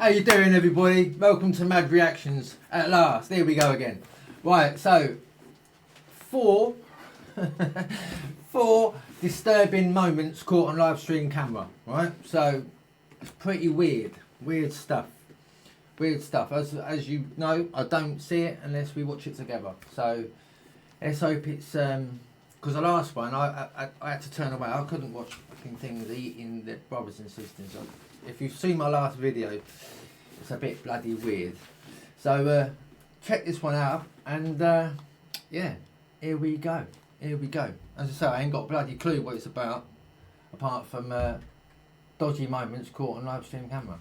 How you doing, everybody? Welcome to M.A.D Reactions. At last, here we go again. Right, so four disturbing moments caught on live stream camera. Right, so it's pretty weird stuff. As you know, I don't see it unless we watch it together. So let's hope it's because the last one I had to turn away. I couldn't watch fucking things eating their brothers and sisters. If you've seen my last video, it's a bit bloody weird. So check this one out, and yeah, here we go. As I say, I ain't got a bloody clue what it's about, apart from dodgy moments caught on live stream camera.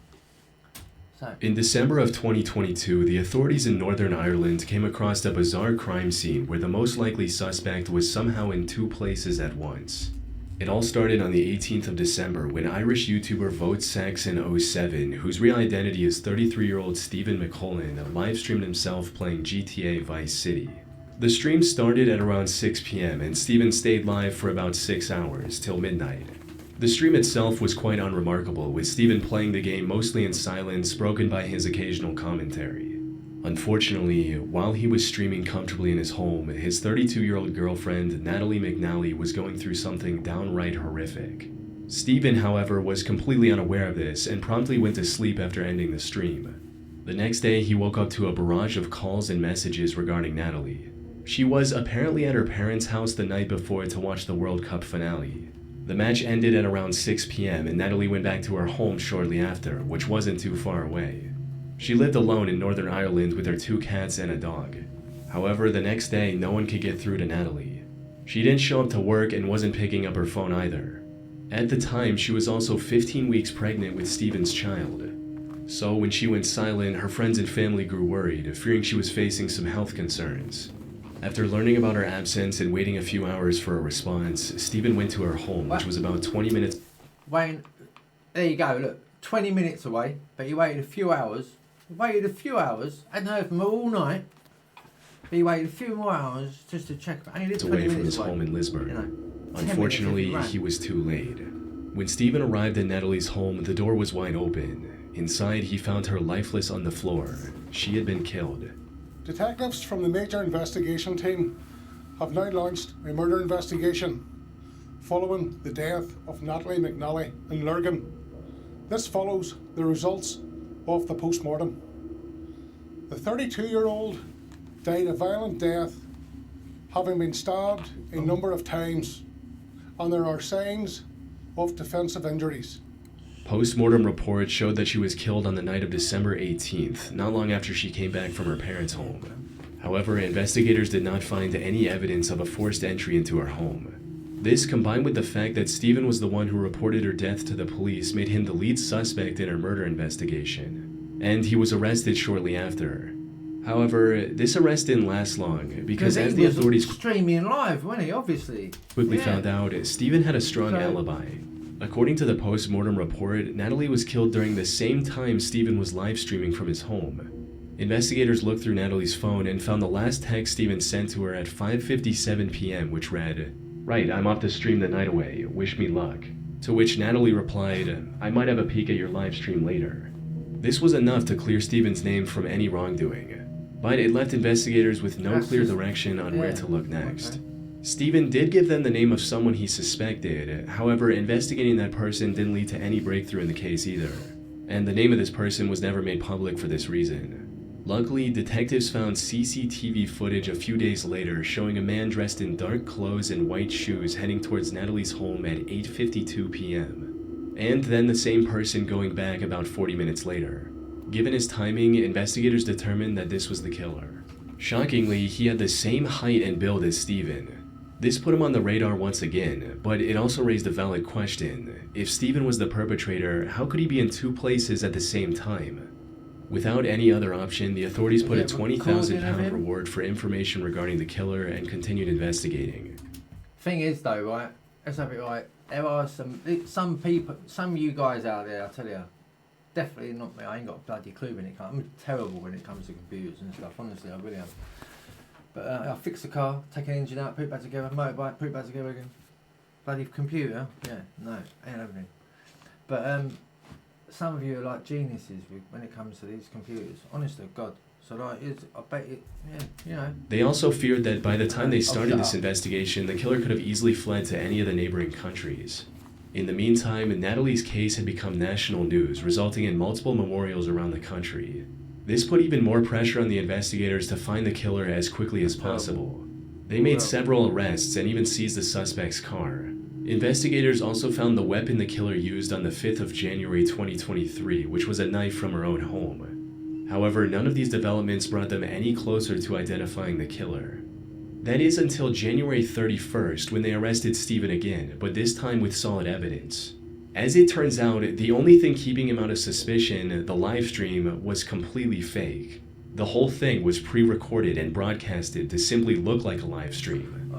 So. In December of 2022, the authorities in Northern Ireland came across a bizarre crime scene where the most likely suspect was somehow in two places at once. It all started on the 18th of December when Irish YouTuber amzn.eu, whose real identity is 33-year-old Stephen McCullen, live-streamed himself playing GTA Vice City. The stream started at around 6 p.m. and Stephen stayed live for about 6 hours, till midnight. The stream itself was quite unremarkable, with Stephen playing the game mostly in silence, broken by his occasional commentary. Unfortunately, while he was streaming comfortably in his home, his 32-year-old girlfriend, Natalie McNally, was going through something downright horrific. Stephen, however, was completely unaware of this and promptly went to sleep after ending the stream. The next day, he woke up to a barrage of calls and messages regarding Natalie. She was apparently at her parents' house the night before to watch the World Cup finale. The match ended at around 6 p.m. and Natalie went back to her home shortly after, which wasn't too far away. She lived alone in Northern Ireland with her 2 cats and a dog. However, the next day, no one could get through to Natalie. She didn't show up to work and wasn't picking up her phone either. At the time, she was also 15 weeks pregnant with Stephen's child. So when she went silent, her friends and family grew worried, fearing she was facing some health concerns. After learning about her absence and waiting a few hours for a response, Stephen went to her home, which was about 20 minutes... Wayne, there you go, look, 20 minutes away, but he waited a few hours. I hadn't heard from her all night, but he waited a few more hours just to check. And he lived 20 away from minutes his home in Lisburn. You know, Unfortunately, he was too late. When Stephen arrived at Natalie's home, the door was wide open. Inside, he found her lifeless on the floor. She had been killed. Detectives from the major investigation team have now launched a murder investigation following the death of Natalie McNally in Lurgan. This follows the results of the post-mortem. The 32-year-old died a violent death, having been stabbed a number of times, and there are signs of defensive injuries. Post-mortem reports showed that she was killed on the night of December 18th, not long after she came back from her parents' home. However, investigators did not find any evidence of a forced entry into her home. This, combined with the fact that Stephen was the one who reported her death to the police, made him the lead suspect in her murder investigation, and he was arrested shortly after. However, this arrest didn't last long, because as the authorities streaming live, wasn't he? Obviously. Quickly found out, Stephen had a strong alibi. According to the post-mortem report, Natalie was killed during the same time Stephen was live streaming from his home. Investigators looked through Natalie's phone and found the last text Stephen sent to her at 5:57 p.m., which read, "Right, I'm off to stream the night away. Wish me luck." To which Natalie replied, "I might have a peek at your live stream later." This was enough to clear Stephen's name from any wrongdoing, but it left investigators with no clear direction on where to look next. Okay. Stephen did give them the name of someone he suspected. However, investigating that person didn't lead to any breakthrough in the case either, and the name of this person was never made public for this reason. Luckily, detectives found CCTV footage a few days later showing a man dressed in dark clothes and white shoes heading towards Natalie's home at 8:52 p.m. And then the same person going back about 40 minutes later. Given his timing, investigators determined that this was the killer. Shockingly, he had the same height and build as Stephen. This put him on the radar once again, but it also raised a valid question. If Stephen was the perpetrator, how could he be in two places at the same time? Without any other option, the authorities put a £20,000 reward for information regarding the killer and continued investigating. Thing is though, right, let's have it right, there are some people, some of you guys out there, I tell you, definitely not me, I ain't got a bloody clue when it comes, I'm terrible when it comes to computers and stuff, honestly, I really am. But I fix the car, take an engine out, put it back together, motorbike, put it back together again. Bloody computer, yeah, no, ain't happening. But some of you are like geniuses when it comes to these computers. Honest to God. So like, I bet it, yeah, you know. They also feared that by the time they started this shut up. investigation, the killer could have easily fled to any of the neighboring countries. In the meantime, Natalie's case had become national news, resulting in multiple memorials around the country. This put even more pressure on the investigators to find the killer as quickly as possible. They made several arrests and even seized the suspect's car. Investigators also found the weapon the killer used on the 5th of January 2023, which was a knife from her own home. However, none of these developments brought them any closer to identifying the killer. That is until January 31st, when they arrested Stephen again, but this time with solid evidence. As it turns out, the only thing keeping him out of suspicion, the live stream, was completely fake. The whole thing was pre-recorded and broadcasted to simply look like a live stream.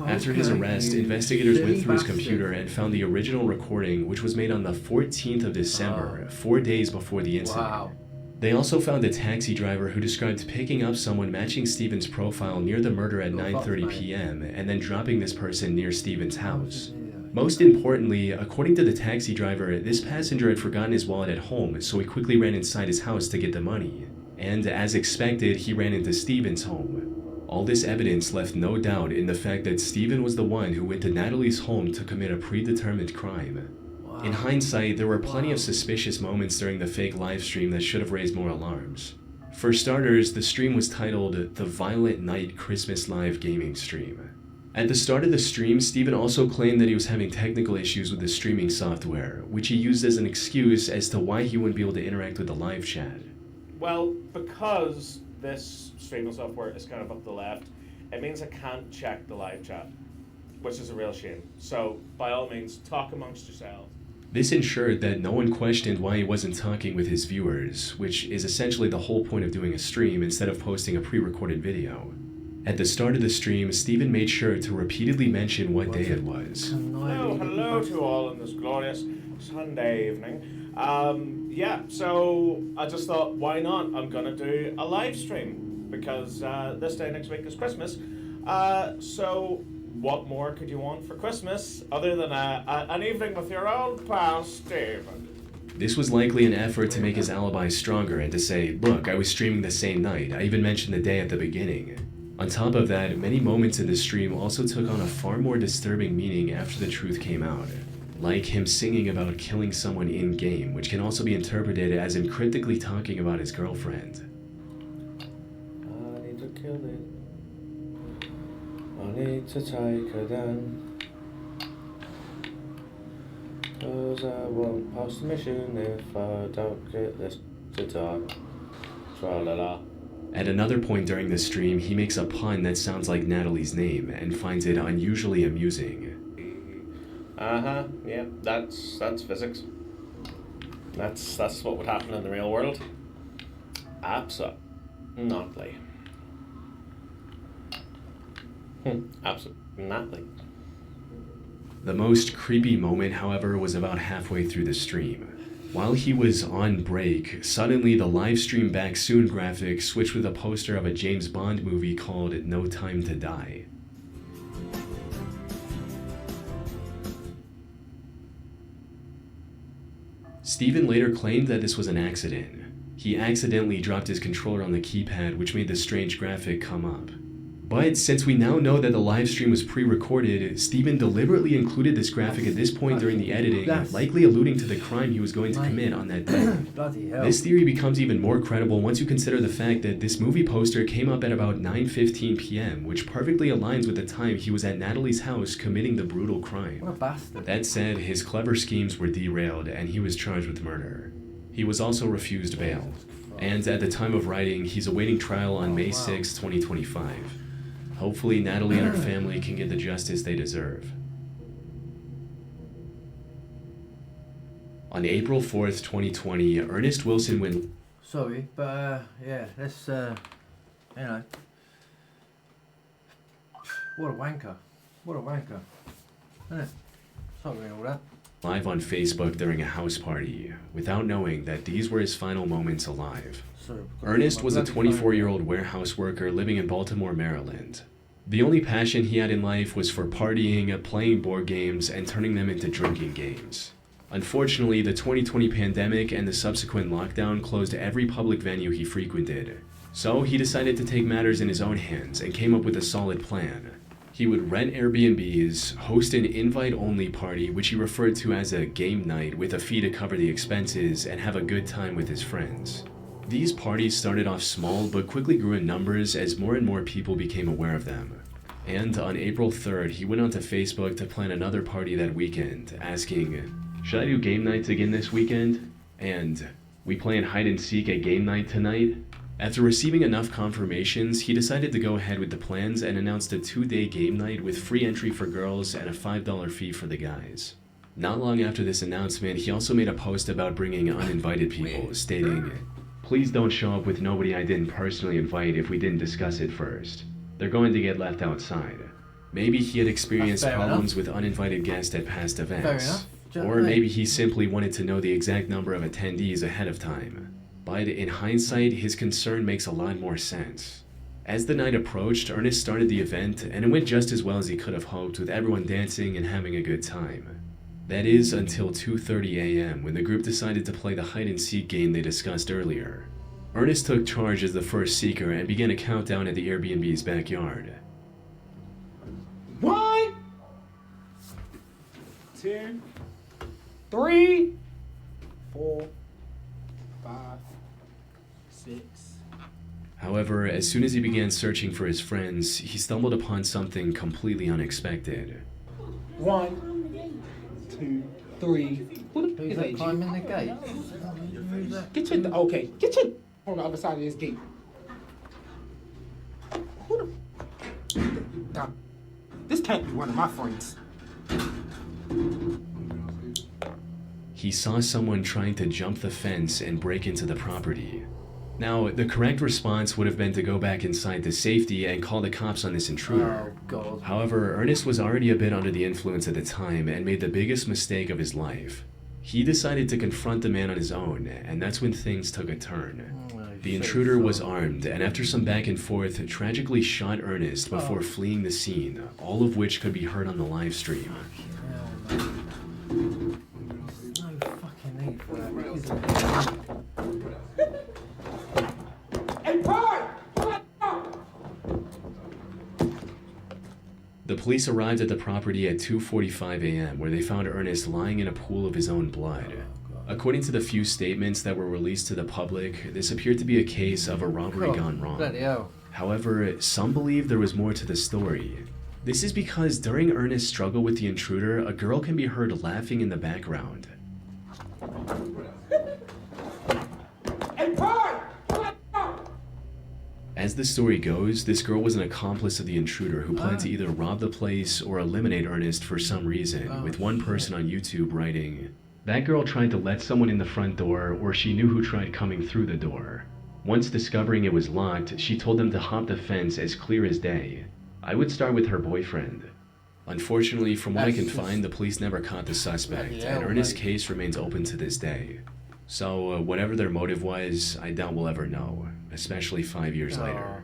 After his arrest, investigators went through his computer and found the original recording, which was made on the 14th of December, 4 days before the incident. Wow. They also found a taxi driver who described picking up someone matching Stephen's profile near the murder at 9:30 p.m. and then dropping this person near Stephen's house. Most importantly, according to the taxi driver, this passenger had forgotten his wallet at home, so he quickly ran inside his house to get the money. And as expected, he ran into Stephen's home. All this evidence left no doubt in the fact that Stephen was the one who went to Natalie's home to commit a predetermined crime. In hindsight, there were plenty of suspicious moments during the fake live stream that should have raised more alarms. For starters, the stream was titled The Violent Night Christmas Live Gaming Stream. At the start of the stream, Stephen also claimed that he was having technical issues with the streaming software, which he used as an excuse as to why he wouldn't be able to interact with the live chat. Well, because this streaming software is kind of up the left, it means I can't check the live chat, which is a real shame. So, by all means, talk amongst yourselves. This ensured that no one questioned why he wasn't talking with his viewers, which is essentially the whole point of doing a stream instead of posting a pre-recorded video. At the start of the stream, Stephen made sure to repeatedly mention what day it was. Hello to all on this glorious Sunday evening. So I just thought, why not? I'm gonna do a live stream because this day next week is Christmas. So what more could you want for Christmas other than an evening with your old pal Stephen? This was likely an effort to make his alibi stronger and to say, look, I was streaming the same night. I even mentioned the day at the beginning. On top of that, many moments in the stream also took on a far more disturbing meaning after the truth came out. Like him singing about killing someone in-game, which can also be interpreted as him cryptically talking about his girlfriend. I need to kill it. I need to take her down. 'Cause I won't pass the mission if I don't get this to talk. Tra-la-la. At another point during the stream, he makes a pun that sounds like Natalie's name and finds it unusually amusing. Yeah, that's physics. That's what would happen in the real world. Absolutely. Absolutely. The most creepy moment, however, was about halfway through the stream. While he was on break, suddenly the live stream back soon graphic switched with a poster of a James Bond movie called No Time to Die. Stephen later claimed that this was an accident. He accidentally dropped his controller on the keypad, which made the strange graphic come up. But since we now know that the live stream was pre-recorded, Stephen deliberately included this graphic at this point during the editing, likely alluding to the crime he was going to commit on that day. Bloody hell. This theory becomes even more credible once you consider the fact that this movie poster came up at about 9:15 p.m., which perfectly aligns with the time he was at Natalie's house committing the brutal crime. What a bastard. That said, his clever schemes were derailed and he was charged with murder. He was also refused bail. And at the time of writing, he's awaiting trial on May 6, 2025. Hopefully, Natalie and her family can get the justice they deserve. On April 4th, 2020, Ernest Wilson went... Sorry, but yeah, let's, you know. What a wanker. What a wanker. Isn't it? It's not really all that. live on Facebook during a house party, without knowing that these were his final moments alive. Ernest was a 24-year-old warehouse worker living in Baltimore, Maryland. The only passion he had in life was for partying, playing board games, and turning them into drinking games. Unfortunately, the 2020 pandemic and the subsequent lockdown closed every public venue he frequented. So he decided to take matters in his own hands and came up with a solid plan. He would rent Airbnbs, host an invite-only party which he referred to as a game night with a fee to cover the expenses, and have a good time with his friends. These parties started off small but quickly grew in numbers as more and more people became aware of them. And on April 3rd, he went onto Facebook to plan another party that weekend, asking, "Should I do game nights again this weekend?" And, "We playing hide and seek at game night tonight?" After receiving enough confirmations, he decided to go ahead with the plans and announced a 2-day game night with free entry for girls and a $5 fee for the guys. Not long after this announcement, he also made a post about bringing uninvited people, stating, "Please don't show up with nobody I didn't personally invite if we didn't discuss it first. They're going to get left outside." Maybe he had experienced problems with uninvited guests at past events. Or maybe he simply wanted to know the exact number of attendees ahead of time. But in hindsight, his concern makes a lot more sense. As the night approached, Ernest started the event, and it went just as well as he could have hoped, with everyone dancing and having a good time. That is, until 2:30 a.m., when the group decided to play the hide-and-seek game they discussed earlier. Ernest took charge as the first seeker and began a countdown at the Airbnb's backyard. 1, 2, 3, 4, 5, 6. However, as soon as he began searching for his friends, he stumbled upon something completely unexpected. 1, 2, 3. Who the Who's is that that? climbing the gate? Who's that? Get your okay. Get your on the other side of this gate. Who the? Now, this can't be one of my friends. He saw someone trying to jump the fence and break into the property. Now, the correct response would have been to go back inside to safety and call the cops on this intruder. Oh, God. However, Ernest was already a bit under the influence at the time and made the biggest mistake of his life. He decided to confront the man on his own, and that's when things took a turn. The intruder was armed, and after some back and forth, tragically shot Ernest before fleeing the scene, all of which could be heard on the live stream. No fucking need for that, is there? Hey, Pride! The police arrived at the property at 2:45 a.m., where they found Ernest lying in a pool of his own blood. According to the few statements that were released to the public, this appeared to be a case of a robbery gone wrong. Bloody hell. However, some believe there was more to the story. This is because during Ernest's struggle with the intruder, a girl can be heard laughing in the background. Hey, Pride! As the story goes, this girl was an accomplice of the intruder who planned to either rob the place or eliminate Ernest for some reason, with one person on YouTube writing, "That girl tried to let someone in the front door, or she knew who tried coming through the door. Once discovering it was locked, she told them to hop the fence as clear as day. I would start with her boyfriend." Unfortunately, from what I can find, the police never caught the suspect, and Ernest's case remains open to this day. So, whatever their motive was, I doubt we'll ever know, especially 5 years later.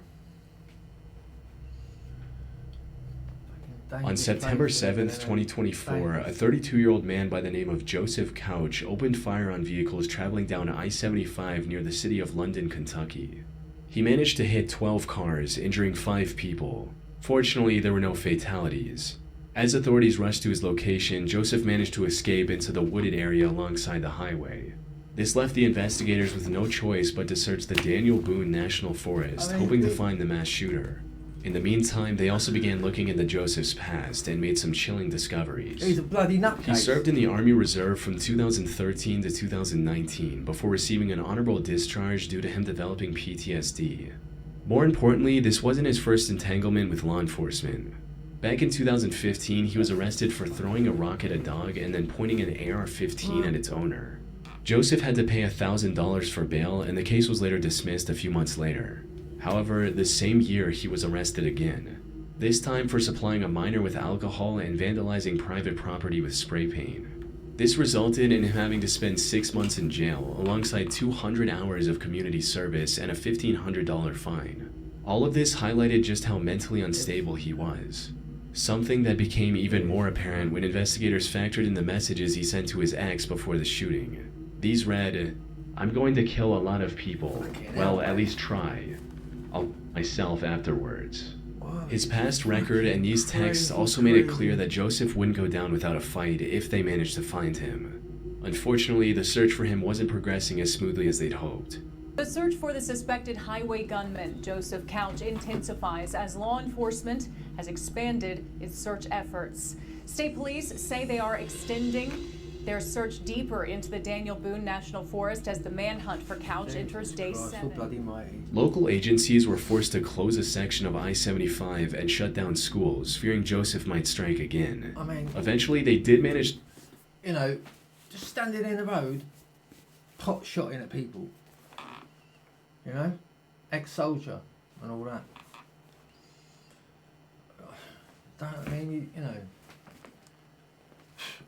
On September 7th, 2024, a 32-year-old man by the name of Joseph Couch opened fire on vehicles traveling down I-75 near the city of London, Kentucky. He managed to hit 12 cars, injuring 5 people. Fortunately, there were no fatalities. As authorities rushed to his location, Joseph managed to escape into the wooded area alongside the highway. This left the investigators with no choice but to search the Daniel Boone National Forest, hoping to find the mass shooter. In the meantime, they also began looking into Joseph's past and made some chilling discoveries. He's a bloody nutcase. He served in the Army Reserve from 2013 to 2019 before receiving an honorable discharge due to him developing PTSD. More importantly, this wasn't his first entanglement with law enforcement. Back in 2015, he was arrested for throwing a rock at a dog and then pointing an AR-15 at its owner. Joseph had to pay $1,000 for bail, and the case was later dismissed a few months later. However, the same year he was arrested again, this time for supplying a minor with alcohol and vandalizing private property with spray paint. This resulted in him having to spend 6 months in jail, alongside 200 hours of community service and a $1,500 fine. All of this highlighted just how mentally unstable he was. Something that became even more apparent when investigators factored in the messages he sent to his ex before the shooting. These read, "I'm going to kill a lot of people. Well, at least try. I'll myself afterwards." His past record and these texts also made it clear that Joseph wouldn't go down without a fight if they managed to find him. Unfortunately, the search for him wasn't progressing as smoothly as they'd hoped. The search for the suspected highway gunman, Joseph Couch, intensifies as law enforcement has expanded its search efforts. State police say they are extending their search deeper into the Daniel Boone National Forest as the manhunt for Couch enters day 7. Local agencies were forced to close a section of I-75 and shut down schools, fearing Joseph might strike again. I mean, eventually, they did manage... You know, just standing in the road, pot shotting at people. You know? Ex-soldier and all that. I mean, you know...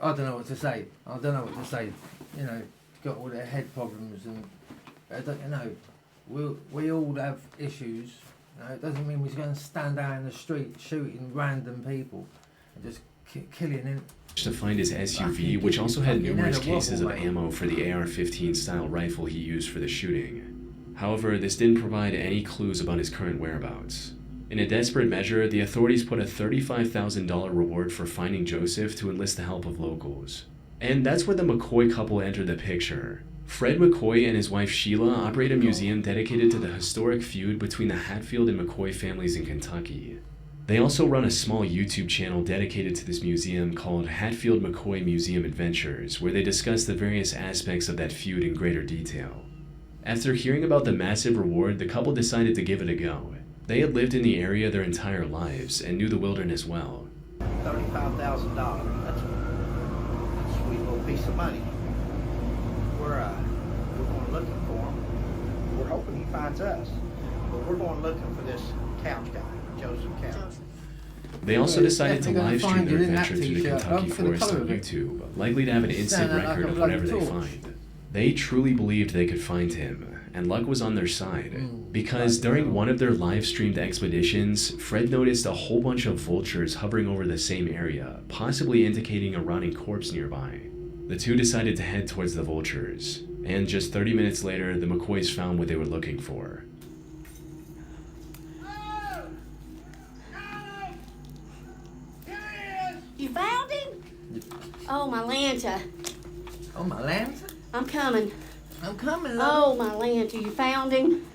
I don't know what to say. You know, got all their head problems and you know, we all have issues. You know, it doesn't mean we're going to stand out in the street shooting random people and just killing him. To find his SUV, which also had numerous cases of ammo for the AR-15 style rifle he used for the shooting. However, this didn't provide any clues about his current whereabouts. In a desperate measure, the authorities put a $35,000 reward for finding Joseph to enlist the help of locals. And that's where the McCoy couple entered the picture. Fred McCoy and his wife Sheila operate a museum dedicated to the historic feud between the Hatfield and McCoy families in Kentucky. They also run a small YouTube channel dedicated to this museum called Hatfield McCoy Museum Adventures, where they discuss the various aspects of that feud in greater detail. After hearing about the massive reward, the couple decided to give it a go. They had lived in the area their entire lives and knew the wilderness well. $35,000. That's a sweet little piece of money. We're going looking for him. We're hoping he finds us. But we're going looking for this Couch guy, Joseph Couch. They also decided to live stream their adventure through the Kentucky forest on YouTube, likely to have an instant record of whatever they find. They truly believed they could find him, and luck was on their side, because during one of their live-streamed expeditions, Fred noticed a whole bunch of vultures hovering over the same area, possibly indicating a rotting corpse nearby. The two decided to head towards the vultures, and just 30 minutes later, the McCoys found what they were looking for. You found him? Oh, my Lanta. Oh, my Lanta? I'm coming. I'm coming, Oh, love. my Lanta, you found him?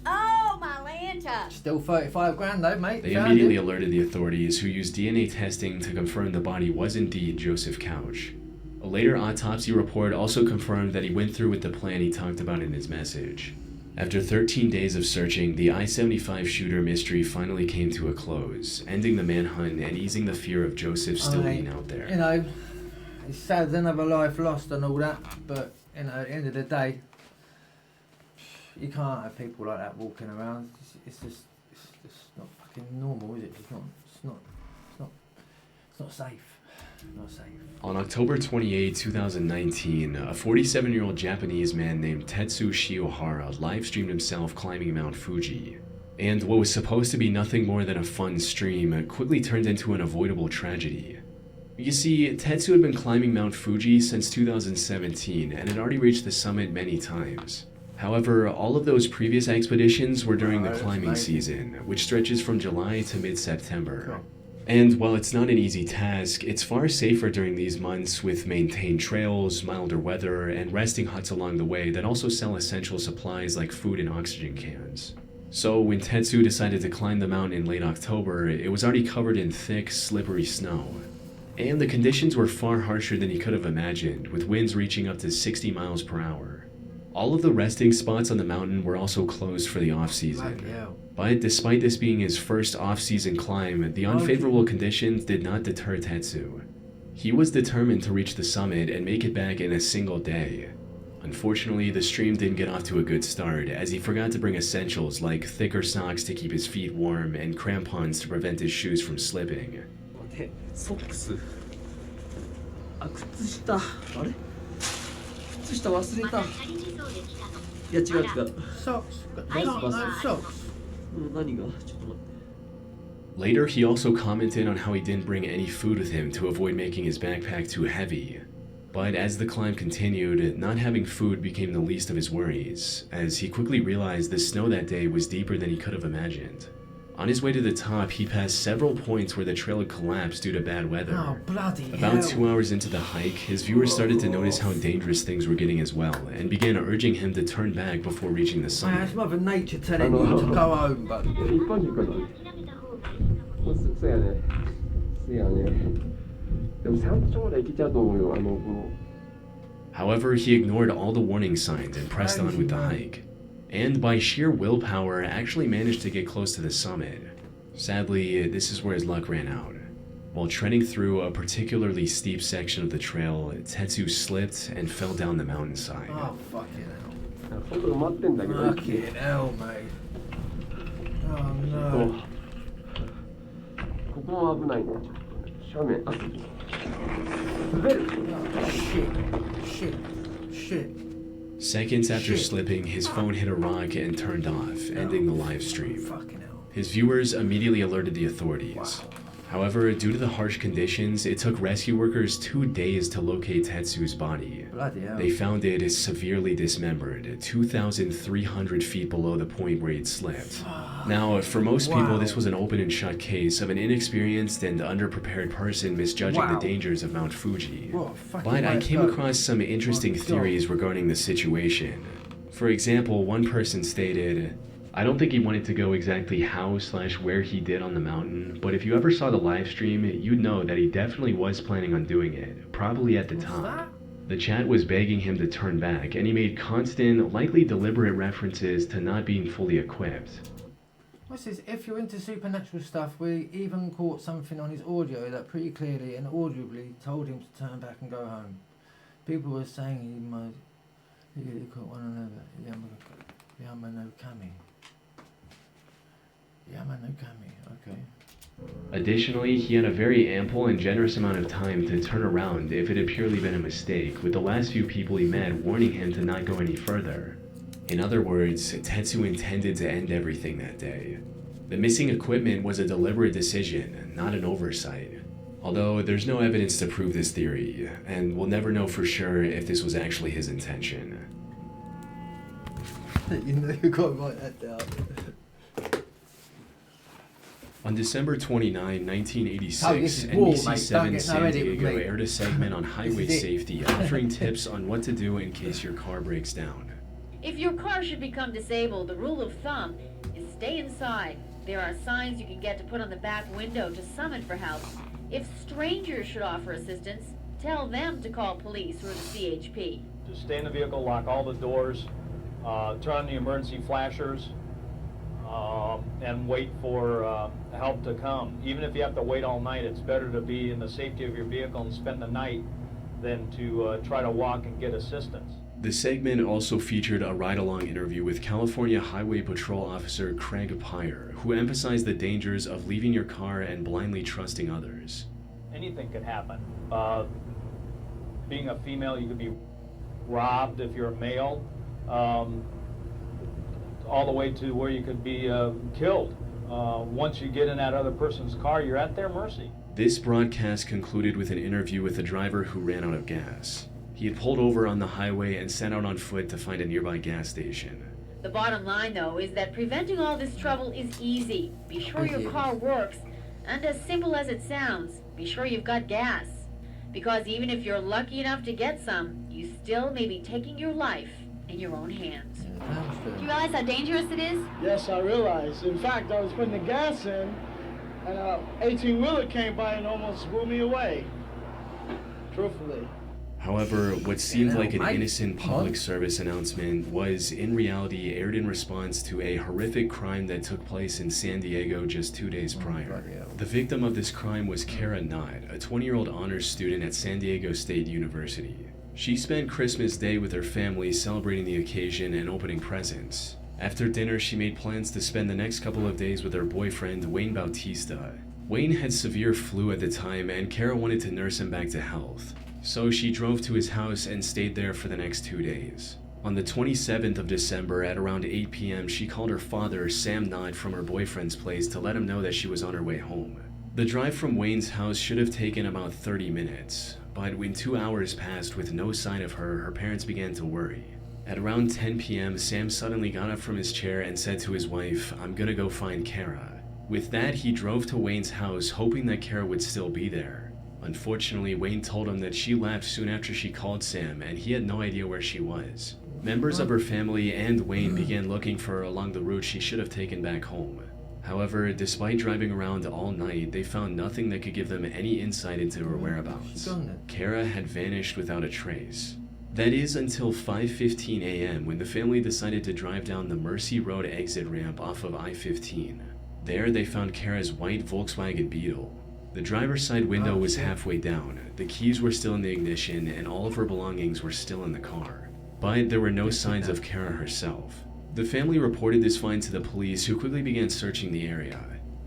Oh, my Lanta. Still 35 grand though, mate. They Found immediately him. alerted the authorities, who used DNA testing to confirm the body was indeed Joseph Couch. A later autopsy report also confirmed that he went through with the plan he talked about in his message. After 13 days of searching, the I-75 shooter mystery finally came to a close, ending the manhunt and easing the fear of Joseph still being out there. You know, it's sad there's another life lost and all that, but you know, at the end of the day, you can't have people like that walking around. It's just not fucking normal, is it? It's not safe. Not safe. On October 28, 2019, a 47-year-old Japanese man named Tetsu Shiohara live-streamed himself climbing Mount Fuji. And what was supposed to be nothing more than a fun stream quickly turned into an avoidable tragedy. You see, Tetsu had been climbing Mount Fuji since 2017 and had already reached the summit many times. However, all of those previous expeditions were during the climbing season, which stretches from July to mid-September. And while it's not an easy task, it's far safer during these months with maintained trails, milder weather, and resting huts along the way that also sell essential supplies like food and oxygen cans. So when Tetsu decided to climb the mountain in late October, it was already covered in thick, slippery snow. And the conditions were far harsher than he could have imagined, with winds reaching up to 60 miles per hour. All of the resting spots on the mountain were also closed for the off-season. But despite this being his first off-season climb, the unfavorable conditions did not deter Tetsu. He was determined to reach the summit and make it back in a single day. Unfortunately, the stream didn't get off to a good start, as he forgot to bring essentials like thicker socks to keep his feet warm and crampons to prevent his shoes from slipping. ソックスあ、靴下あれ靴下忘れたいや違う Socks. No socks. 何がちょっと待って Later, he also commented on how he didn't bring any food with him to avoid making his backpack too heavy. But as the climb continued, not having food became the least of his worries, as he quickly realized the snow that day was deeper than he could have imagined. On his way to the top, he passed several points where the trail had collapsed due to bad weather. Oh, bloody About hell. 2 hours into the hike, his viewers started to notice how dangerous things were getting as well, and began urging him to turn back before reaching the Man, summit. it's Mother Nature telling you to go home, but... 一般客だね。そうやね。そうやね。でも山頂まで行けちゃうと思うよ。この However, he ignored all the warning signs and pressed on with the hike, and by sheer willpower actually managed to get close to the summit. Sadly, this is where his luck ran out. While treading through a particularly steep section of the trail, Tetsu slipped and fell down the mountainside. Oh, fucking hell. 外で待ってんだけど。 Fucking hell, mate. Oh, そう no. ここも危ないね。斜面。あ、滑る。 Shit. Shit. Seconds after Shit. slipping, his phone hit a rock and turned off, ending the live stream. Fucking hell. His viewers immediately alerted the authorities. Wow. However, due to the harsh conditions, it took rescue workers 2 days to locate Tetsu's body. Bloody hell. They found it severely dismembered, 2,300 feet below the point where he'd slipped. Now, for most people, this was an open and shut case of an inexperienced and underprepared person misjudging Wow. the dangers of Mount Fuji. What a fucking But I way to came go. across some interesting My God. theories regarding the situation. For example, one person stated, I don't think he wanted to go exactly how/where he did on the mountain, but if you ever saw the live stream, you'd know that he definitely was planning on doing it, probably at the What's top. that? The chat was begging him to turn back, and he made constant, likely deliberate references to not being fully equipped. What's this? If you're into supernatural stuff, we even caught something on his audio that pretty clearly and audibly told him to turn back and go home. People were saying he might... He caught one another. Yama no Kami. Yama no Kami, okay. Additionally, he had a very ample and generous amount of time to turn around if it had purely been a mistake, with the last few people he met warning him to not go any further. In other words, Tetsu intended to end everything that day. The missing equipment was a deliberate decision, not an oversight. Although there's no evidence to prove this theory, and we'll never know for sure if this was actually his intention. You know you got to write that down. On December 29, Oh, 1986, this is war, mate. Don't NBC7 get no San edit with Diego me. aired a segment on highway This is it. safety, offering tips on what to do in case your car breaks down. If your car should become disabled, the rule of thumb is stay inside. There are signs you can get to put on the back window to summon for help. If strangers should offer assistance, tell them to call police or the CHP. Just stay in the vehicle, lock all the doors, turn on the emergency flashers, and wait for help to come. Even if you have to wait all night, it's better to be in the safety of your vehicle and spend the night than to try to walk and get assistance. The segment also featured a ride-along interview with California Highway Patrol Officer Craig Pyre, who emphasized the dangers of leaving your car and blindly trusting others. Anything could happen. Being a female, you could be robbed if you're a male, all the way to where you could be killed. Once you get in that other person's car, you're at their mercy. This broadcast concluded with an interview with a driver who ran out of gas. He had pulled over on the highway and set out on foot to find a nearby gas station. The bottom line, though, is that preventing all this trouble is easy. Be sure your car works, and as simple as it sounds, be sure you've got gas. Because even if you're lucky enough to get some, you still may be taking your life in your own hands. Do you realize how dangerous it is? Yes, I realize. In fact, I was putting the gas in, and an 18-wheeler came by and almost blew me away. Truthfully. However, what seemed like an mate. innocent public service announcement was, in reality, aired in response to a horrific crime that took place in San Diego just 2 days prior. The victim of this crime was Kara Knott, a 20-year-old honors student at San Diego State University. She spent Christmas Day with her family celebrating the occasion and opening presents. After dinner, she made plans to spend the next couple of days with her boyfriend, Wayne Bautista. Wayne had severe flu at the time, and Kara wanted to nurse him back to health. So she drove to his house and stayed there for the next 2 days. On the 27th of December at around 8 p.m., she called her father, M.A.D, from her boyfriend's place to let him know that she was on her way home. The drive from Wayne's house should have taken about 30 minutes, but when 2 hours passed with no sign of her, her parents began to worry. At around 10 p.m., Sam suddenly got up from his chair and said to his wife, "I'm gonna go find Kara." With that, he drove to Wayne's house, hoping that Kara would still be there. Unfortunately, Wayne told him that she left soon after she called Sam, and he had no idea where she was. Members of her family and Wayne began looking for her along the route she should have taken back home. However, despite driving around all night, they found nothing that could give them any insight into her whereabouts. Kara had vanished without a trace. That is until 5:15 a.m. when the family decided to drive down the Mercy Road exit ramp off of I-15. There, they found Kara's white Volkswagen Beetle. The driver's side window was halfway down, the keys were still in the ignition, and all of her belongings were still in the car. But there were no signs of Kara herself. The family reported this find to the police, who quickly began searching the area.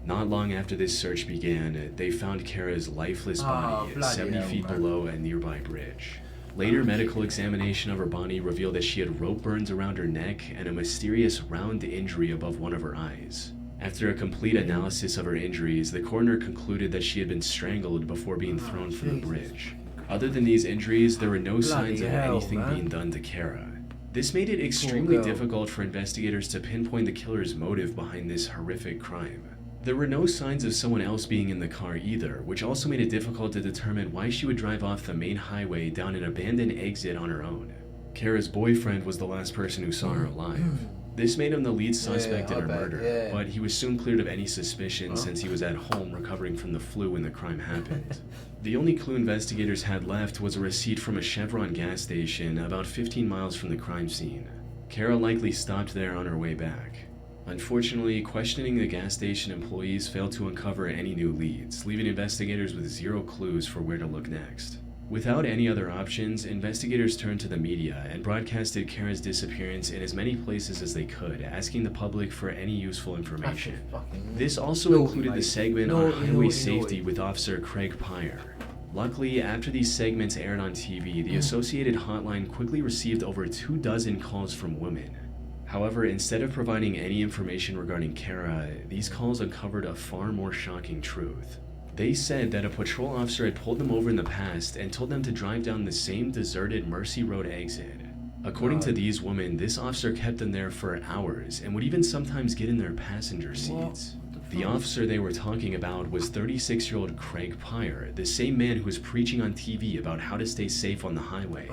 Not long after this search began, they found Kara's lifeless body 70 feet below a nearby bridge. Later medical examination of her body revealed that she had rope burns around her neck and a mysterious round injury above one of her eyes. After a complete analysis of her injuries, the coroner concluded that she had been strangled before being thrown from the bridge. Other than these injuries, there were no signs of anything being done to Kara. This made it extremely difficult for investigators to pinpoint the killer's motive behind this horrific crime. There were no signs of someone else being in the car either, which also made it difficult to determine why she would drive off the main highway down an abandoned exit on her own. Kara's boyfriend was the last person who saw her alive. This made him the lead suspect in her murder, but he was soon cleared of any suspicion since he was at home recovering from the flu when the crime happened. The only clue investigators had left was a receipt from a Chevron gas station about 15 miles from the crime scene. Kara likely stopped there on her way back. Unfortunately, questioning the gas station employees failed to uncover any new leads, leaving investigators with zero clues for where to look next. Without any other options, investigators turned to the media and broadcasted Kara's disappearance in as many places as they could, asking the public for any useful information. This also included the segment on highway safety with Officer Craig Pyre. Luckily, after these segments aired on TV, the Associated Hotline quickly received over 24 calls from women. However, instead of providing any information regarding Kara, these calls uncovered a far more shocking truth. They said that a patrol officer had pulled them over in the past and told them to drive down the same deserted Mercy Road exit. According to these women, this officer kept them there for hours and would even sometimes get in their passenger seats. The officer they were talking about was 36-year-old Craig Pyre, the same man who was preaching on TV about how to stay safe on the highway.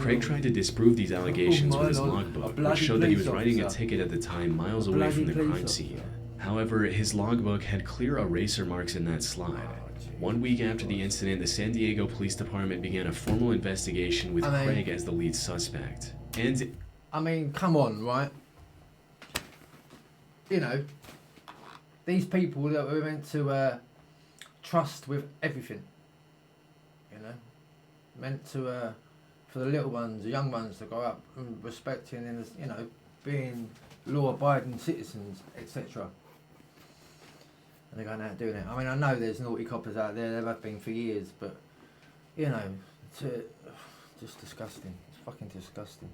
Craig tried to disprove these allegations with his logbook, which showed that he was writing a ticket at the time miles away from the crime scene. However, his logbook had clear eraser marks in that slide. 1 week after the incident, the San Diego Police Department began a formal investigation with Craig as the lead suspect. And I mean, come on, right? You know, these people that we're meant to trust with everything. You know, meant to for the little ones, the young ones to grow up and respecting and, you know, being law-abiding citizens, etc. And they're going out doing it. I mean, I know there's naughty coppers out there, there have been for years, but, you know, it's just disgusting. It's fucking disgusting.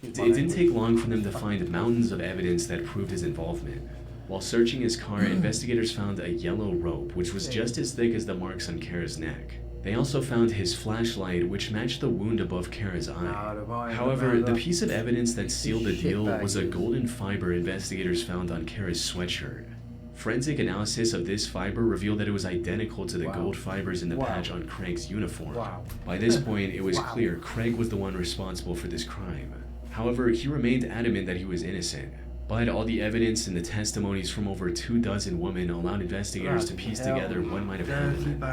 It didn't take long for them to find mountains of evidence that proved his involvement. While searching his car, investigators found a yellow rope, which was just as thick as the marks on Kara's neck. They also found his flashlight, which matched the wound above Kara's eye. However, the piece of evidence that sealed the deal was a golden fiber investigators found on Kara's sweatshirt. Forensic analysis of this fiber revealed that it was identical to the gold fibers in the patch on Craig's uniform. By this point, it was clear Craig was the one responsible for this crime. However, he remained adamant that he was innocent. But all the evidence and the testimonies from over 24 women allowed investigators to piece together what might have happened.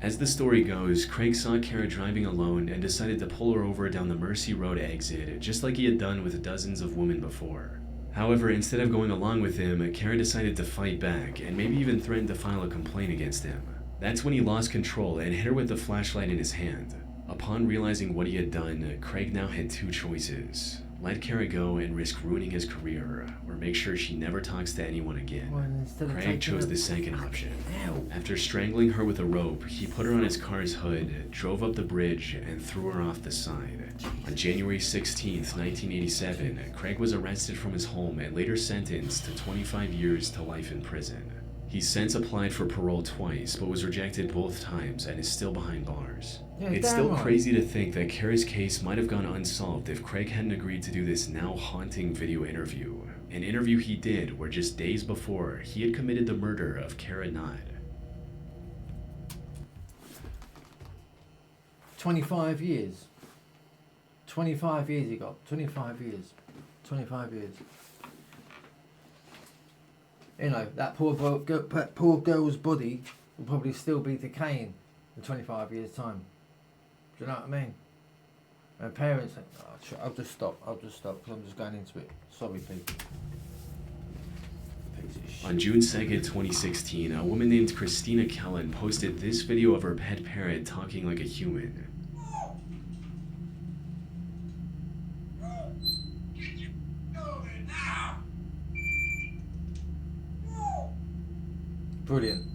As the story goes, Craig saw Kara driving alone and decided to pull her over down the Mercy Road exit, just like he had done with dozens of women before. However, instead of going along with him, Kara decided to fight back and maybe even threatened to file a complaint against him. That's when he lost control and hit her with the flashlight in his hand. Upon realizing what he had done, Craig now had two choices. let Kara go and risk ruining his career, or make sure she never talks to anyone again. Craig chose the second option. After strangling her with a rope, he put her on his car's hood, drove up the bridge, and threw her off the side. On January 16th, 1987, Craig was arrested from his home and later sentenced to 25 years to life in prison. He's since applied for parole twice, but was rejected both times and is still behind bars. Yeah, It's still right. crazy to think that Kara's case might have gone unsolved if Craig hadn't agreed to do this now haunting video interview. An interview he did where just days before, he had committed the murder of Kara M.A.D. 25 years. 25 years he got. 25 years. 25 years. You know, that poor girl's body will probably still be decaying in 25 years' time. Do you know what I mean? And parents think, oh, I'll just stop, because I'm just going into it. Sorry, people. On June 2nd, 2016, a woman named Christina Kellen posted this video of her pet parrot talking like a human. Brilliant.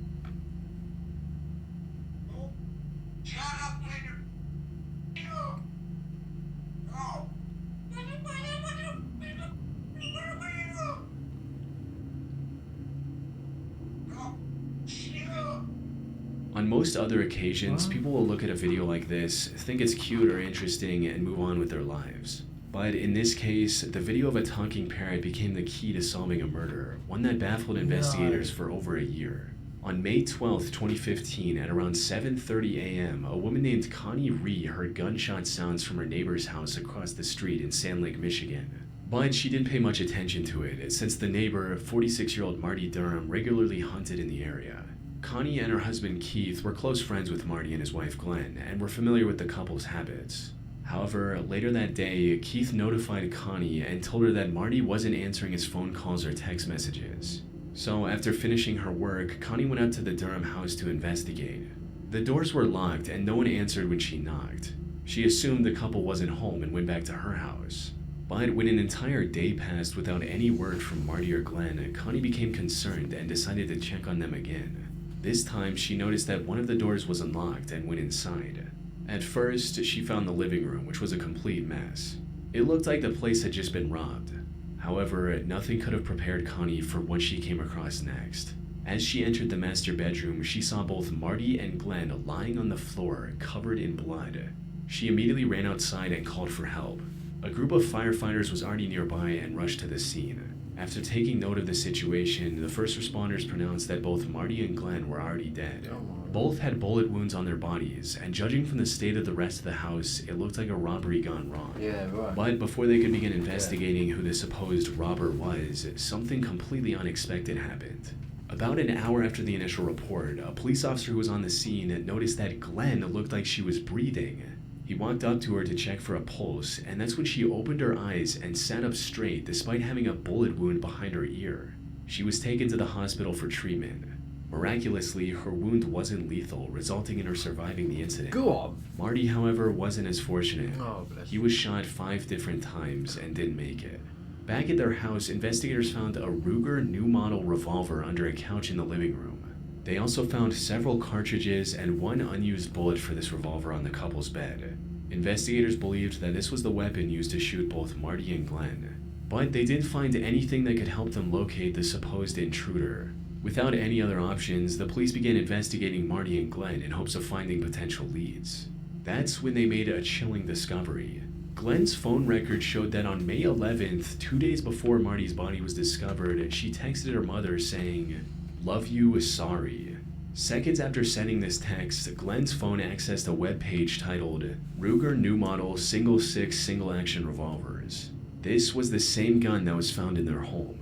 On most other occasions, people will look at a video like this, think it's cute or interesting, and move on with their lives. But in this case, the video of a talking parrot became the key to solving a murder, one that baffled investigators for over a year. On May 12, 2015, at around 7:30 a.m., a woman named Connie Ree heard gunshot sounds from her neighbor's house across the street in Sand Lake, Michigan. But she didn't pay much attention to it, since the neighbor, 46-year-old Marty Durham, regularly hunted in the area. Connie and her husband Keith were close friends with Marty and his wife Glenn, and were familiar with the couple's habits. However, later that day, Keith notified Connie and told her that Marty wasn't answering his phone calls or text messages. So after finishing her work, Connie went out to the Durham house to investigate. The doors were locked and no one answered when she knocked. She assumed the couple wasn't home and went back to her house. But when an entire day passed without any word from Marty or Glenn, Connie became concerned and decided to check on them again. This time, she noticed that one of the doors was unlocked and went inside. At first, she found the living room, which was a complete mess. It looked like the place had just been robbed. However, nothing could have prepared Connie for what she came across next. As she entered the master bedroom, she saw both Marty and Glenn lying on the floor, covered in blood. She immediately ran outside and called for help. A group of firefighters was already nearby and rushed to the scene. After taking note of the situation, the first responders pronounced that both Marty and Glenn were already dead. Both had bullet wounds on their bodies, and judging from the state of the rest of the house, it looked like a robbery gone wrong. Yeah, right. But before they could begin investigating who the supposed robber was, something completely unexpected happened. About an hour after the initial report, a police officer who was on the scene noticed that Glenn looked like she was breathing. He walked up to her to check for a pulse, and that's when she opened her eyes and sat up straight despite having a bullet wound behind her ear. She was taken to the hospital for treatment. Miraculously, her wound wasn't lethal, resulting in her surviving the incident. Go on. Marty, however, wasn't as fortunate. Oh, bless He was shot 5 different times and didn't make it. Back at their house, investigators found a Ruger new model revolver under a couch in the living room. They also found several cartridges and one unused bullet for this revolver on the couple's bed. Investigators believed that this was the weapon used to shoot both Marty and Glenn. But they didn't find anything that could help them locate the supposed intruder. Without any other options, the police began investigating Marty and Glenn in hopes of finding potential leads. That's when they made a chilling discovery. Glenn's phone record showed that on May 11th, 2 days before Marty's body was discovered, she texted her mother saying, "Love you, sorry." Seconds after sending this text, Glenn's phone accessed a web page titled Ruger New Model Single 6 Single Action Revolvers. This was the same gun that was found in their home.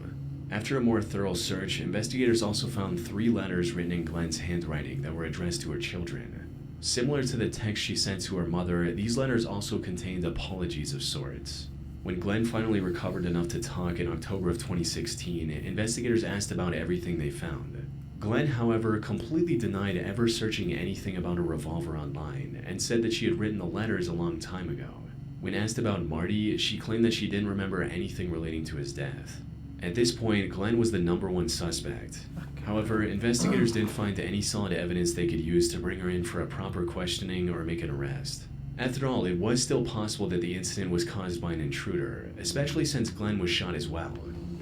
After a more thorough search, investigators also found 3 letters written in Glenn's handwriting that were addressed to her children. Similar to the text she sent to her mother, these letters also contained apologies of sorts. When Glenn finally recovered enough to talk in October of 2016, investigators asked about everything they found. Glenn, however, completely denied ever searching anything about a revolver online and said that she had written the letters a long time ago. When asked about Marty, she claimed that she didn't remember anything relating to his death. At this point, Glenn was the #1 suspect. However, investigators didn't find any solid evidence they could use to bring her in for a proper questioning or make an arrest. After all, it was still possible that the incident was caused by an intruder, especially since Glenn was shot as well.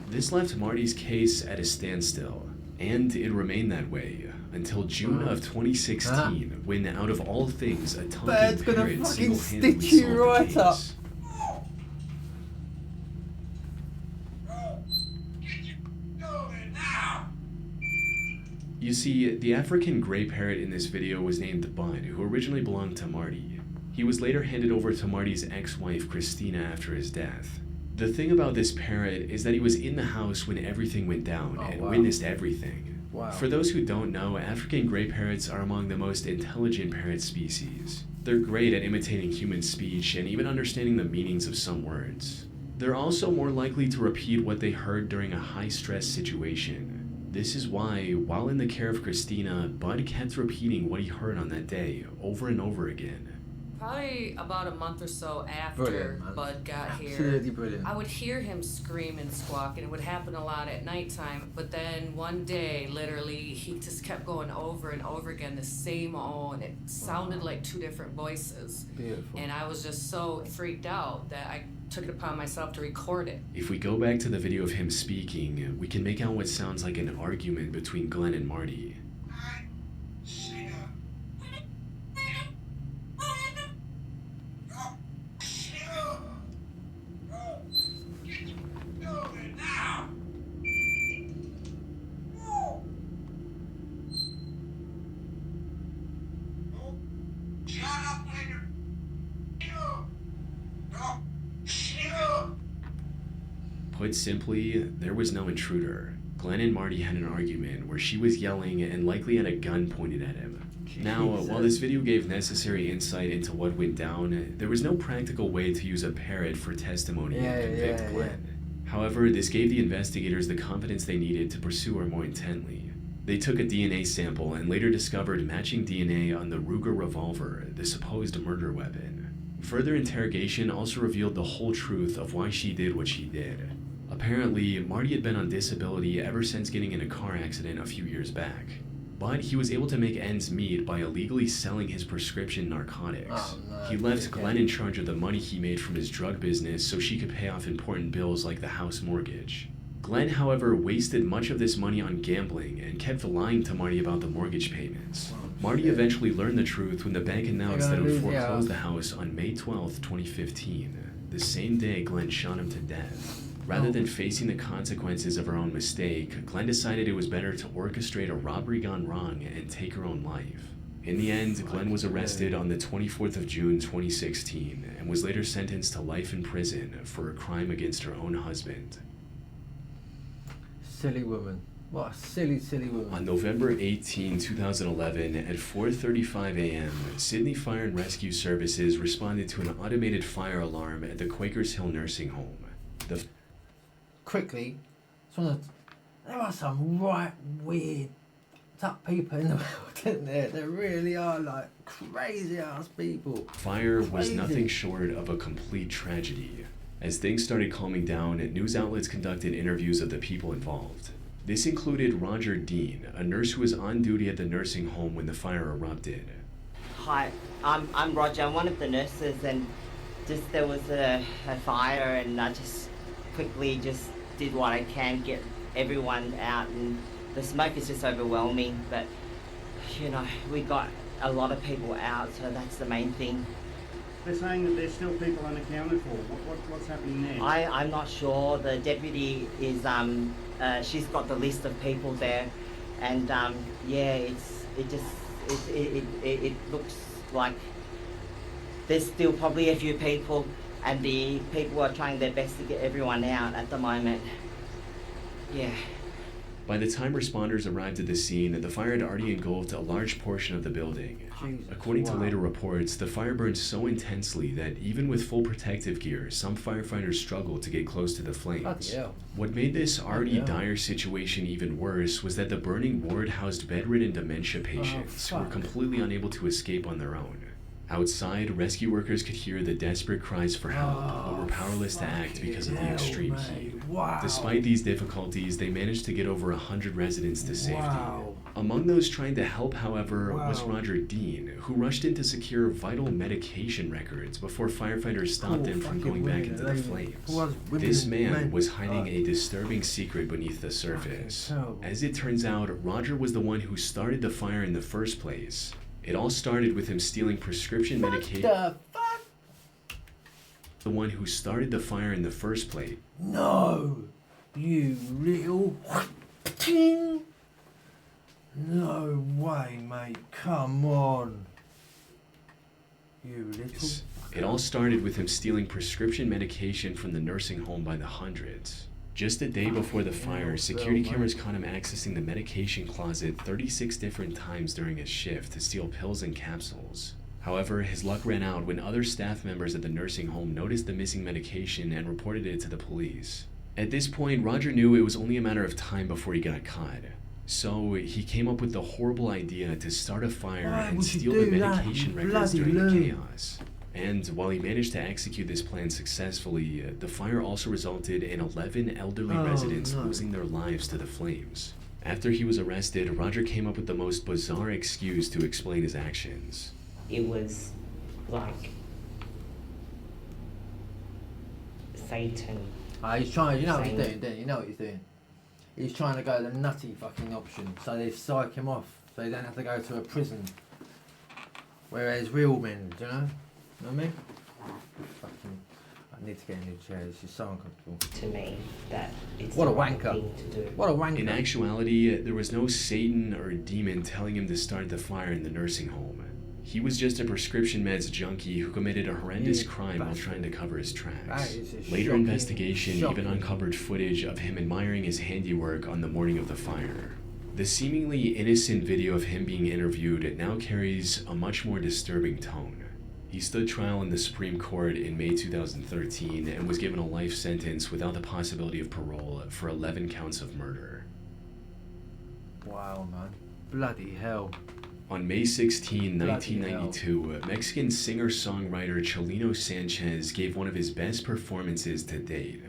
This left Marty's case at a standstill, and it remained that way until June of 2016, when out of all things, a talking parrot single-handedly stitch you solved the right up. case. You see, the African gray parrot in this video was named Bud, who originally belonged to Marty. He was later handed over to Marty's ex-wife Christina after his death. The thing about this parrot is that he was in the house when everything went down and witnessed everything. Wow. For those who don't know, African gray parrots are among the most intelligent parrot species. They're great at imitating human speech and even understanding the meanings of some words. They're also more likely to repeat what they heard during a high-stress situation. This is why, while in the care of Christina, Bud kept repeating what he heard on that day over and over again. Probably about a month or so after Brilliant, man. Bud got Absolutely here, brilliant. I would hear him scream and squawk, and it would happen a lot at nighttime. But then one day, literally, he just kept going over and over again, the same and it sounded like two different voices. Beautiful. And I was just so freaked out that I took it upon myself to record it. If we go back to the video of him speaking, we can make out what sounds like an argument between Glenn and Marty. Put simply, there was no intruder. Glenn and Marty had an argument where she was yelling and likely had a gun pointed at him. Now, while this video gave necessary insight into what went down, there was no practical way to use a parrot for testimony and convict Glenn. However, this gave the investigators the confidence they needed to pursue her more intently. They took a DNA sample and later discovered matching DNA on the Ruger revolver, the supposed murder weapon. Further interrogation also revealed the whole truth of why she did what she did. Apparently, Marty had been on disability ever since getting in a car accident a few years back. But he was able to make ends meet by illegally selling his prescription narcotics. Oh, no, he left Glenn in charge of the money he made from his drug business so she could pay off important bills like the house mortgage. Glenn, however, wasted much of this money on gambling and kept lying to Marty about the mortgage payments. Marty eventually learned the truth when the bank announced that it would foreclose the house on May 12, 2015, the same day Glenn shot him to death. Rather than facing the consequences of her own mistake, Glenn decided it was better to orchestrate a robbery gone wrong and take her own life. In the end, Glenn was arrested on the 24th of June 2016 and was later sentenced to life in prison for a crime against her own husband. Silly woman. What a silly, silly woman. On November 18, 2011, at 4:35 a.m., Sydney Fire and Rescue Services responded to an automated fire alarm at the Quakers Hill Nursing Home. Quickly, there are some right weird up people in the world, isn't there? There really are, like, crazy ass people. Fire was nothing short of a complete tragedy. As things started calming down, news outlets conducted interviews of the people involved. This included Roger Dean, a nurse who was on duty at the nursing home when the fire erupted. Hi, I'm Roger. I'm one of the nurses, and just there was a fire, and I just quickly just did what I can, get everyone out, and the smoke is just overwhelming, but you know, we got a lot of people out, so that's the main thing. They're saying that there's still people unaccounted for. What's happening there? I'm not sure. The deputy is she's got the list of people there, and yeah, it looks like there's still probably a few people, and the people are trying their best to get everyone out at the moment. Yeah. By the time responders arrived at the scene, the fire had already engulfed a large portion of the building. According to later reports, the fire burned so intensely that even with full protective gear, some firefighters struggled to get close to the flames. What made this already dire situation even worse was that the burning ward housed bedridden dementia patients who were completely unable to escape on their own. Outside, rescue workers could hear the desperate cries for help, but were powerless to act because of the extreme heat. Wow. Despite these difficulties, they managed to get over 100 residents to safety. Among those trying to help, however, was Roger Dean, who rushed in to secure vital medication records before firefighters stopped him from going back into the flames. This man was hiding a disturbing secret beneath the surface. As it turns out, Roger was the one who started the fire in the first place. It all started with him stealing prescription medication. The one who started the fire in the first place. No, you little. No way, mate. Come on. You little. It all started with him stealing prescription medication from the nursing home by the hundreds. Just a day before the fire, security cameras caught him accessing the medication closet 36 different times during his shift to steal pills and capsules. However, his luck ran out when other staff members at the nursing home noticed the missing medication and reported it to the police. At this point, Roger knew it was only a matter of time before he got caught. So he came up with the horrible idea to start a fire and steal the medication records during the chaos. And while he managed to execute this plan successfully, the fire also resulted in 11 elderly residents losing their lives to the flames. After he was arrested, Roger came up with the most bizarre excuse to explain his actions. It was like Satan. He's trying, you know what he's doing, don't you? You know what he's doing. He's trying to go the nutty fucking option, so they psych him off, so he don't have to go to a prison. Whereas real men, do you know? You know what I mean? Fucking, I need to get a new chair. This is so uncomfortable. To me, that it's what a the right wanker! thing to do. What a wanker! In actuality, there was no Satan or demon telling him to start the fire in the nursing home. He was just a prescription meds junkie who committed a horrendous crime while trying to cover his tracks. Later investigation even uncovered footage of him admiring his handiwork on the morning of the fire. The seemingly innocent video of him being interviewed now carries a much more disturbing tone. He stood trial in the Supreme Court in May 2013 and was given a life sentence without the possibility of parole for 11 counts of murder. Wow, man. Bloody hell. On May 16, 1992, Mexican singer-songwriter Chelino Sanchez gave one of his best performances to date.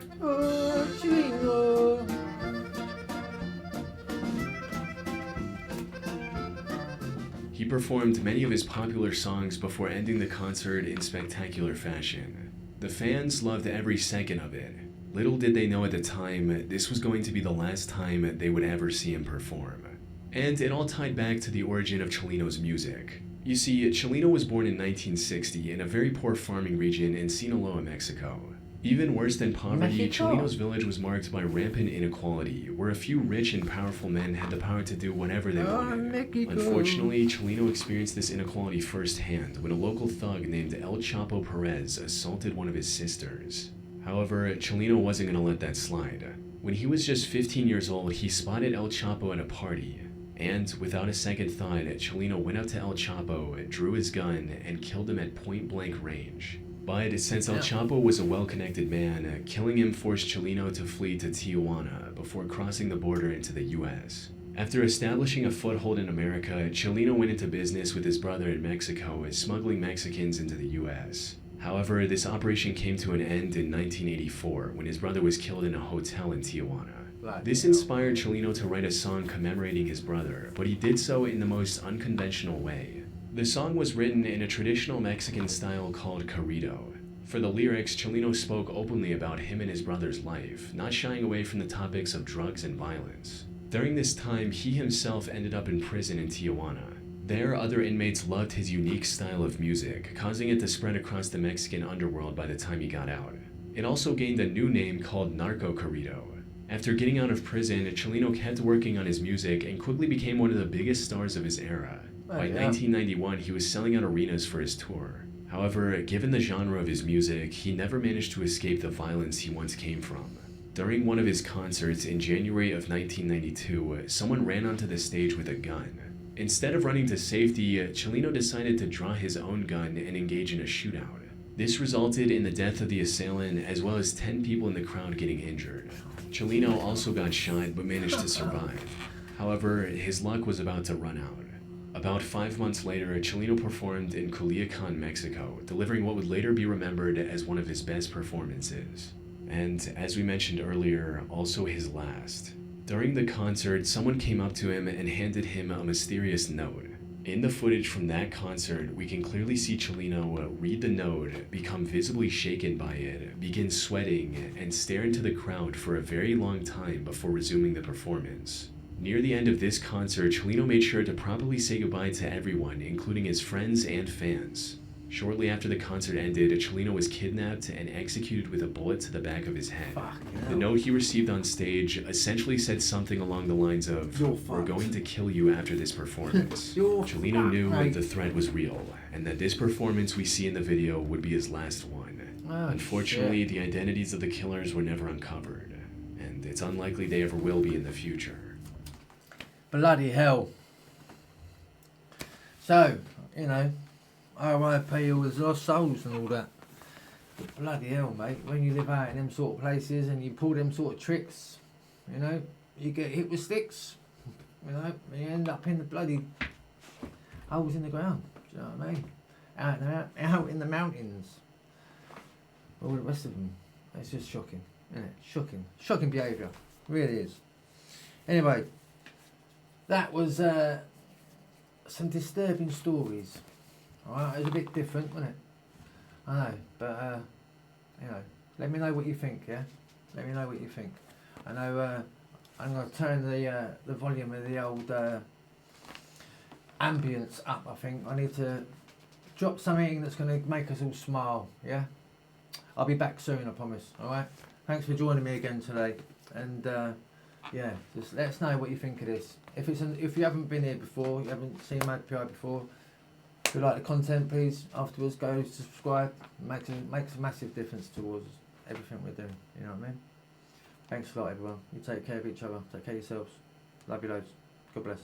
He performed many of his popular songs before ending the concert in spectacular fashion. The fans loved every second of it. Little did they know at the time, this was going to be the last time they would ever see him perform. And it all tied back to the origin of Chelino's music. You see, Chelino was born in 1960 in a very poor farming region in Sinaloa, Mexico. Even worse than poverty, Chelino's village was marked by rampant inequality, where a few rich and powerful men had the power to do whatever they wanted. Unfortunately, Chelino experienced this inequality firsthand when a local thug named El Chapo Perez assaulted one of his sisters. However, Chelino wasn't going to let that slide. When he was just 15 years old, he spotted El Chapo at a party. And without a second thought, Chelino went up to El Chapo, drew his gun, and killed him at point-blank range. But since El Chapo was a well-connected man, killing him forced Chelino to flee to Tijuana before crossing the border into the US. After establishing a foothold in America, Chelino went into business with his brother in Mexico, smuggling Mexicans into the US. However, this operation came to an end in 1984 when his brother was killed in a hotel in Tijuana. This inspired Chelino to write a song commemorating his brother, but he did so in the most unconventional way. The song was written in a traditional Mexican style called corrido. For the lyrics, Chelino spoke openly about him and his brother's life, not shying away from the topics of drugs and violence. During this time, he himself ended up in prison in Tijuana. There, other inmates loved his unique style of music, causing it to spread across the Mexican underworld by the time he got out. It also gained a new name called narco corrido. After getting out of prison, Chelino kept working on his music and quickly became one of the biggest stars of his era. By 1991, he was selling out arenas for his tour. However, given the genre of his music, he never managed to escape the violence he once came from. During one of his concerts in January of 1992, someone ran onto the stage with a gun. Instead of running to safety, Chelino decided to draw his own gun and engage in a shootout. This resulted in the death of the assailant as well as 10 people in the crowd getting injured. Chelino also got shot but managed to survive. However, his luck was about to run out. About 5 months later, Chileno performed in Culiacan, Mexico, delivering what would later be remembered as one of his best performances. And, as we mentioned earlier, also his last. During the concert, someone came up to him and handed him a mysterious note. In the footage from that concert, we can clearly see Chileno read the note, become visibly shaken by it, begin sweating, and stare into the crowd for a very long time before resuming the performance. Near the end of this concert, Chileno made sure to properly say goodbye to everyone, including his friends and fans. Shortly after the concert ended, Chileno was kidnapped and executed with a bullet to the back of his head. The note he received on stage essentially said something along the lines of, "We're going to kill you after this performance." Chileno knew the threat was real, and that this performance we see in the video would be his last one. Unfortunately, the identities of the killers were never uncovered, and it's unlikely they ever will be in the future. Bloody hell. So, you know, RIP all his lost souls and all that. But bloody hell, mate, when you live out in them sort of places and you pull them sort of tricks, you know, you get hit with sticks, you know, and you end up in the bloody holes in the ground, do you know what I mean? Out in the mountains. All the rest of them. It's just shocking, isn't it? Shocking. Shocking behaviour. Really is. Anyway, that was some disturbing stories. Alright, it was a bit different, wasn't it? I know, but you know, let me know what you think, yeah? Let me know what you think. I know I'm going to turn the volume of the old ambience up, I think. I need to drop something that's going to make us all smile, yeah? I'll be back soon, I promise, alright? Thanks for joining me again today, and yeah, just let us know what you think of this. If you haven't been here before, you haven't seen M.A.D before, if you like the content, please afterwards go subscribe. It makes a massive difference towards everything we're doing, you know what I mean? Thanks a lot everyone. You take care of each other, take care of yourselves. Love you loads. God bless.